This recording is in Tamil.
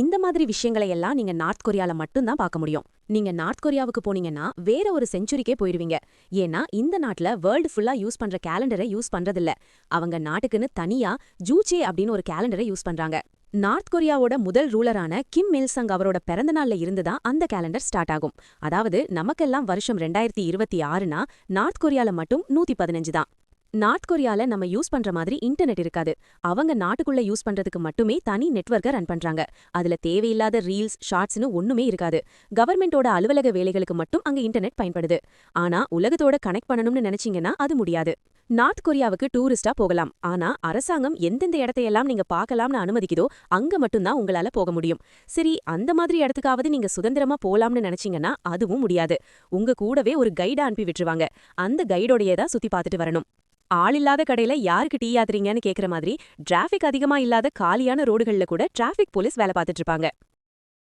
இந்த மாதிரி விஷயங்களை எல்லாம் நீங்க நார்த் கொரியால மட்டும் தான் பார்க்க முடியும். நீங்க நார்த் கொரியாவுக்கு போனீங்கன்னா வேற ஒரு செஞ்சுரிக்கே போயிருவீங்க. ஏன்னா இந்த நாட்டுல வேர்ல்டு ஃபுல்லா யூஸ் பண்ற கேலண்டரை யூஸ் பண்றதில்ல. அவங்க நாட்டுக்குன்னு தனியா ஜூச்சே அப்படின்னு ஒரு கேலண்டரை யூஸ் பண்றாங்க. நார்த் கொரியாவோட முதல் ரூலரான கிம் மில் சங் அவரோட பிறந்த நாள்ல இருந்துதான் அந்த கேலண்டர் ஸ்டார்ட் ஆகும். அதாவது நமக்கெல்லாம் வருஷம் 2026னா நார்த் கொரியால மட்டும் 115 தான். நார்த் கொரியால நம்ம யூஸ் பண்ற மாதிரி இன்டர்நெட் இருக்காது. அவங்க நாட்டுக்குள்ள யூஸ் பண்றதுக்கு மட்டுமே தனி நெட்வொர்க்கை ரன் பண்றாங்க. அதுல தேவையில்லாத ரீல்ஸ், ஷார்ட்ஸ்னு ஒண்ணுமே இருக்காது. கவர்மெண்டோட அலுவலக வேலைகளுக்கு மட்டும் அங்க இன்டர்நெட் பயன்படுது. ஆனா உலகத்தோட கனெக்ட் பண்ணணும்னு நினைச்சீங்கன்னா அது முடியாது. நார்த் கொரியாவுக்கு டூரிஸ்டா போகலாம். ஆனா அரசாங்கம் எந்தெந்த இடத்தையெல்லாம் நீங்க பார்க்கலாம்னு அனுமதிக்குதோ அங்க மட்டும்தான் உங்களால போக முடியும். சரி, அந்த மாதிரி இடத்துக்காவது நீங்க சுதந்திரமா போலாம்னு நினைச்சீங்கன்னா அதுவும் முடியாது. உங்க கூடவே ஒரு கைட அனுப்பி விட்டுருவாங்க. அந்த கைடோடையே தான் சுத்தி பார்த்துட்டு வரணும். ஆள் இல்லாத கடையில யாருக்கு டீ ஆத்துறீங்கன்னு கேக்குற மாதிரி டிராஃபிக் அதிகமா இல்லாத காலியான ரோடுகள்ல கூட டிராஃபிக் போலீஸ் வேலை பார்த்துட்டு இருப்பாங்க.